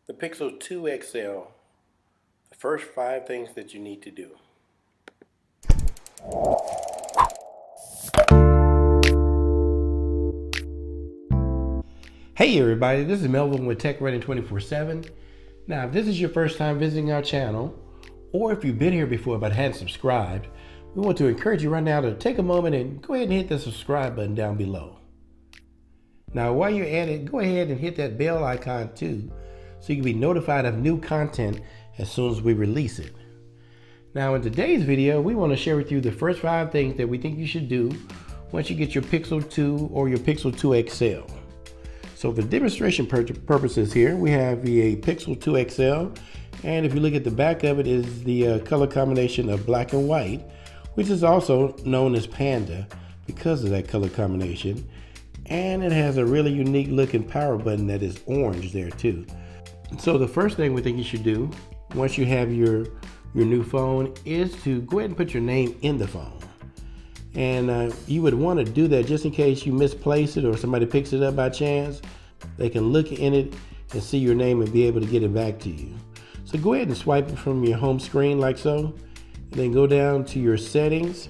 The Pixel 2 XL, the first 5 things that you need to do. Hey everybody, this is Melvin with Tech Running 24/7. Now, if this is your first time visiting our channel, or if you've been here before but hadn't subscribed, we want to encourage you right now to take a moment and go ahead and hit the subscribe button down below. Now, while you're at it, go ahead and hit that bell icon too, so you can be notified of new content as soon as we release it. Now, in today's video, we want to share with you the first 5 things that we think you should do once you get your Pixel 2 or your Pixel 2 XL. So for demonstration purposes here, we have a Pixel 2 XL, and if you look at the back of it is the color combination of black and white, which is also known as Panda because of that color combination. And it has a really unique looking power button that is orange there too. So the first thing we think you should do once you have your new phone is to go ahead and put your name in the phone. And you would want to do that just in case you misplace it or somebody picks it up by chance. They can look in it and see your name and be able to get it back to you. So go ahead and swipe it from your home screen like so. And then go down to your settings.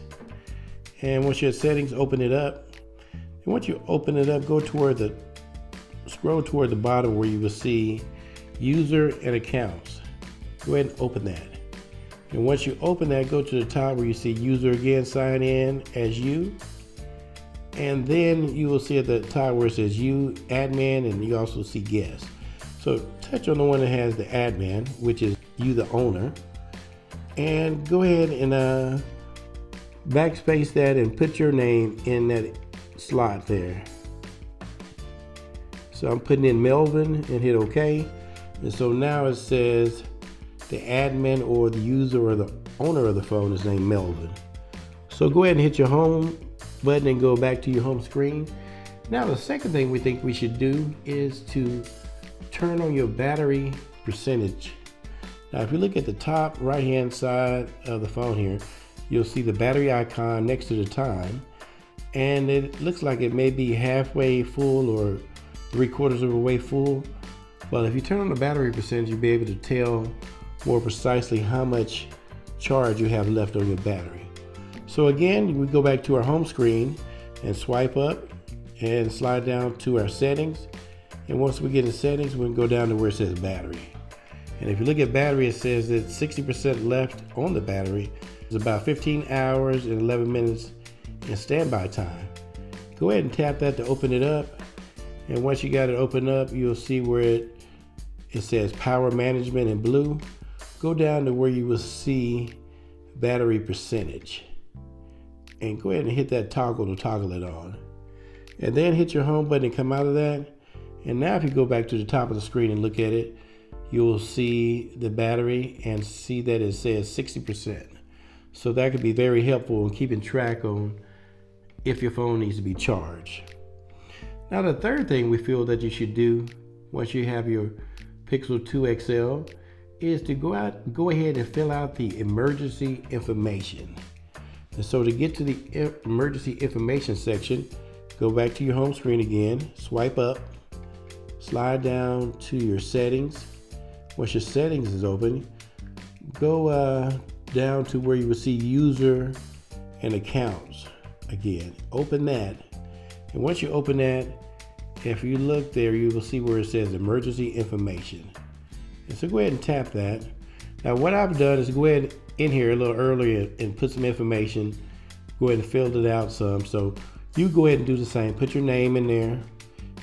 And once you're at settings, open it up. And once you open it up, scroll toward the bottom where you will see user and accounts. Go ahead and open that. And once you open that, go to the top where you see user again, sign in as you. And then you will see at the top where it says you, admin, and you also see guest. So touch on the one that has the admin, which is you, the owner. And go ahead and backspace that and put your name in that slot there. So I'm putting in Melvin and hit OK. And so now it says the admin or the user or the owner of the phone is named Melvin. So go ahead and hit your home button and go back to your home screen. Now the second thing we think we should do is to turn on your battery percentage. Now if you look at the top right hand side of the phone here, you'll see the battery icon next to the time. And it looks like it may be halfway full or 3/4 of the way full. Well, if you turn on the battery percentage, you'll be able to tell more precisely how much charge you have left on your battery. So again, we go back to our home screen and swipe up and slide down to our settings. And once we get in settings, we can go down to where it says battery. And if you look at battery, it says that 60% left on the battery. It's about 15 hours and 11 minutes in standby time. Go ahead and tap that to open it up. And once you got it open up, you'll see where it says power management in blue. Go down to where you will see battery percentage. And go ahead and hit that toggle to toggle it on. And then hit your home button and come out of that. And now if you go back to the top of the screen and look at it, you'll see the battery and see that it says 60%. So that could be very helpful in keeping track on if your phone needs to be charged. Now the third thing we feel that you should do once you have your Pixel 2 XL is to go ahead and fill out the emergency information. And so to get to the emergency information section, go back to your home screen again, swipe up, slide down to your settings. Once your settings is open, go down to where you will see user and accounts. Again, open that. And once you open that, if you look there, you will see where it says emergency information. And so go ahead and tap that. Now what I've done is go ahead in here a little earlier and put some information. Go ahead and fill it out some. So you go ahead and do the same. Put your name in there,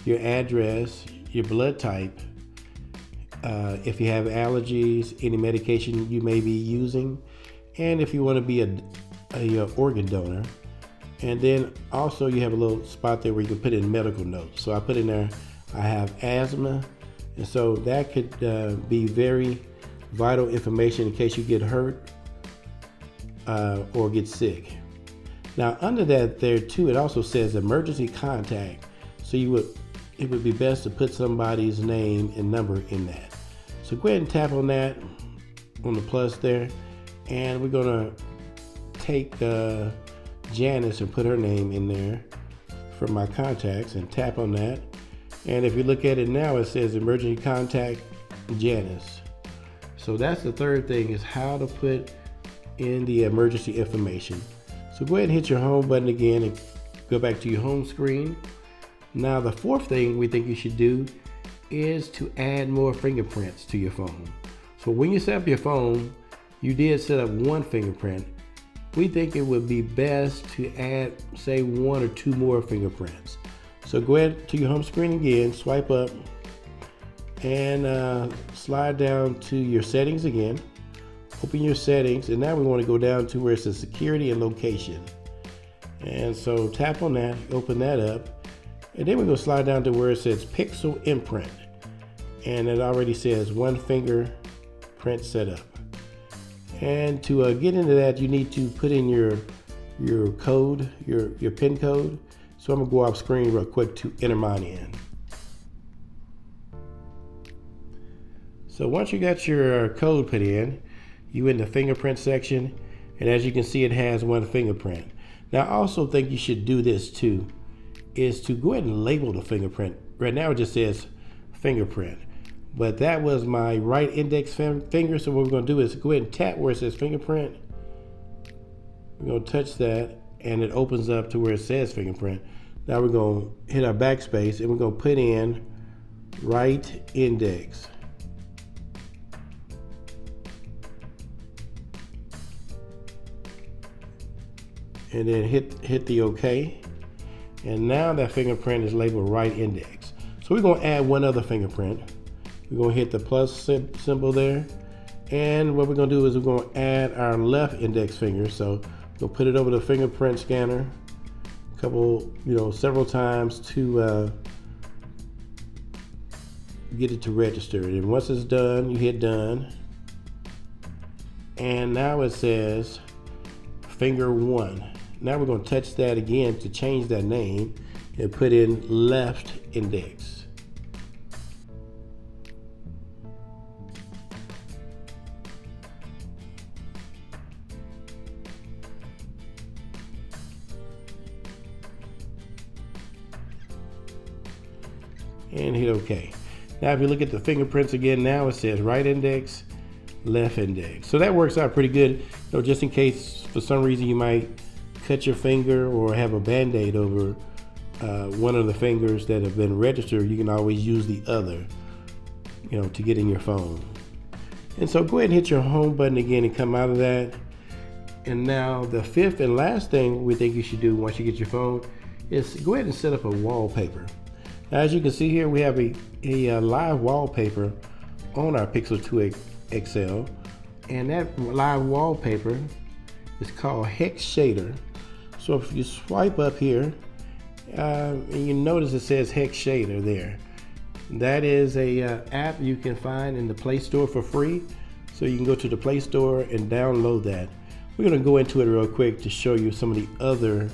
your address, your blood type, if you have allergies, any medication you may be using, and if you want to be a organ donor. And then also you have a little spot there where you can put in medical notes. So I put in there, I have asthma. And so that could be very vital information in case you get hurt or get sick. Now under that there too, it also says emergency contact. So it would be best to put somebody's name and number in that. So go ahead and tap on that, on the plus there. And we're gonna take Janice and put her name in there from my contacts and tap on that. And if you look at it now, it says emergency contact Janice. So that's the third thing, is how to put in the emergency information. So go ahead and hit your home button again and go back to your home screen. Now the fourth thing we think you should do is to add more fingerprints to your phone. So when you set up your phone, you did set up one fingerprint. We think it would be best to add, say, 1 or 2 more fingerprints. So go ahead to your home screen again, swipe up, and slide down to your settings again. Open your settings, and now we want to go down to where it says security and location. And so tap on that, open that up, and then we're going to slide down to where it says pixel imprint. And it already says 1 fingerprint setup. And to get into that, you need to put in your code, your PIN code. So I'm gonna go off screen real quick to enter mine in. So once you got your code put in, you in the fingerprint section, and as you can see, it has 1 fingerprint. Now I also think you should do this too, is to go ahead and label the fingerprint. Right now it just says fingerprint, but that was my right index finger. So what we're gonna do is go ahead and tap where it says fingerprint. We're gonna touch that, and it opens up to where it says fingerprint. Now we're gonna hit our backspace, and we're gonna put in right index. And then hit the OK. And now that fingerprint is labeled right index. So we're gonna add 1 other fingerprint. We're gonna hit the plus symbol there. And what we're gonna do is we're gonna add our left index finger. So we'll put it over the fingerprint scanner several times to get it to register. And once it's done, you hit done. And now it says finger 1. Now we're going to touch that again to change that name and put in left index. And hit OK. Now if you look at the fingerprints again, now it says right index, left index. So that works out pretty good. Just in case for some reason you might cut your finger or have a band-aid over one of the fingers that have been registered, you can always use the other, to get in your phone. And so go ahead and hit your home button again and come out of that. And now the fifth and last thing we think you should do once you get your phone is go ahead and set up a wallpaper. Now, as you can see here, we have a live wallpaper on our Pixel 2 XL, and that live wallpaper is called Hex Shader. So if you swipe up here, and you notice it says Hex Shader there. That is a app you can find in the Play Store for free. So you can go to the Play Store and download that. We're going to go into it real quick to show you some of the other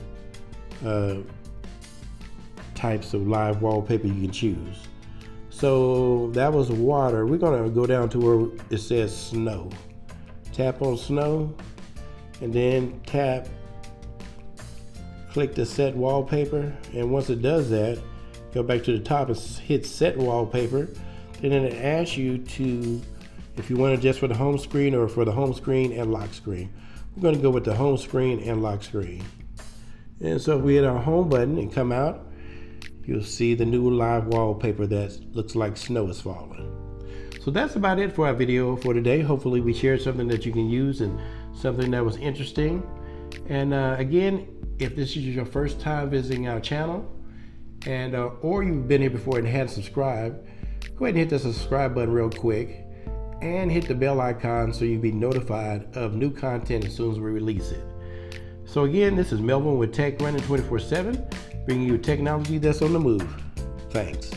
types of live wallpaper you can choose. So that was water. We're going to go down to where it says snow. Tap on snow, and then click the set wallpaper. And once it does that, go back to the top and hit set wallpaper. And then it asks you to, if you want it just for the home screen or for the home screen and lock screen. We're going to go with the home screen and lock screen. And so if we hit our home button and come out, you'll see the new live wallpaper that looks like snow is falling. So that's about it for our video for today. Hopefully we shared something that you can use and something that was interesting. And again, if this is your first time visiting our channel, and or you've been here before and hadn't subscribed, go ahead and hit the subscribe button real quick and hit the bell icon so you'll be notified of new content as soon as we release it. So again, this is Melvin with Tech Running 24/7, bringing you technology that's on the move. Thanks.